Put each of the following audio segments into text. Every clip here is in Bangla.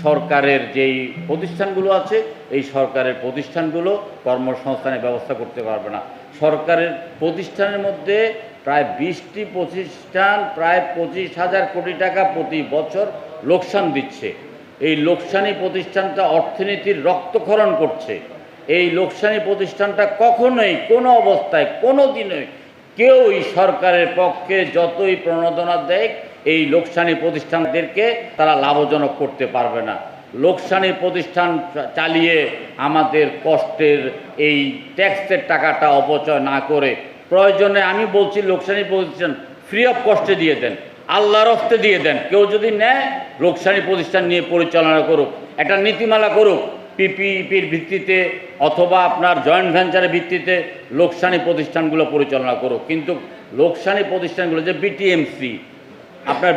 সরকারের যেই প্রতিষ্ঠানগুলো আছে এই সরকারের প্রতিষ্ঠানগুলো কর্মসংস্থানের ব্যবস্থা করতে পারবে না। সরকারের প্রতিষ্ঠানের মধ্যে প্রায় ২০টি প্রতিষ্ঠান প্রায় ২৫,০০০ কোটি টাকা প্রতি বছর লোকসান দিচ্ছে। এই লোকসানি প্রতিষ্ঠানটা অর্থনীতির রক্তক্ষরণ করছে। এই লোকসানি প্রতিষ্ঠানটা কখনোই কোনো অবস্থায় কোনো দিনই কেউই সরকারের পক্ষে যতই প্রণোদনা দেয় এই লোকসানি প্রতিষ্ঠানদেরকে তারা লাভজনক করতে পারবে না। লোকসানি প্রতিষ্ঠান চালিয়ে আমাদের কষ্টের এই ট্যাক্সের টাকাটা অপচয় না করে প্রয়োজনে আমি বলছি লোকসানি প্রতিষ্ঠান ফ্রি অফ কস্টে দিয়ে দেন, আল্লাহর হস্তে দিয়ে দেন। কেউ যদি নেয় লোকসানি প্রতিষ্ঠান নিয়ে পরিচালনা করুক, একটা নীতিমালা করুক, পিপিপির ভিত্তিতে অথবা আপনার জয়েন্ট ভেঞ্চারের ভিত্তিতে লোকসানি প্রতিষ্ঠানগুলো পরিচালনা করুক। কিন্তু লোকসানি প্রতিষ্ঠানগুলো যে বিটিএমসি, আপনার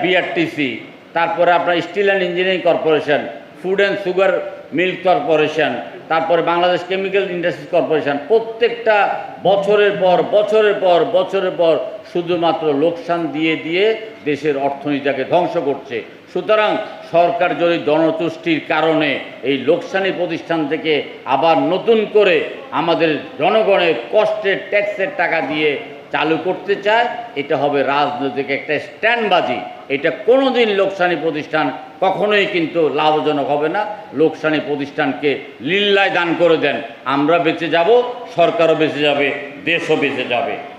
বিআরটিসি, তারপরে আপনার steel and engineering corporation, food and sugar milk corporation, তারপরে বাংলাদেশ কেমিক্যাল ইন্ডাস্ট্রিজ কর্পোরেশন, প্রত্যেকটা বছরের পর শুধুমাত্র লোকসান দিয়ে দিয়ে দেশের অর্থনীতিকে ধ্বংস করছে। সুতরাং সরকার যদি জনতুষ্টির কারণে এই লোকসানি প্রতিষ্ঠান থেকে আবার নতুন করে আমাদের জনগণের কষ্টের ট্যাক্সের টাকা দিয়ে চালু করতে চায়, এটা হবে রাজনৈতিক একটা স্ট্যান্ডবাজি। এটা কোনোদিন লোকসানি প্রতিষ্ঠান কখনোই কিন্তু লাভজনক হবে না। লোকসানি প্রতিষ্ঠানকে লিল্লায় দান করে দেন, আমরা বেঁচে যাব, সরকারও বেঁচে যাবে, দেশও বেঁচে যাবে।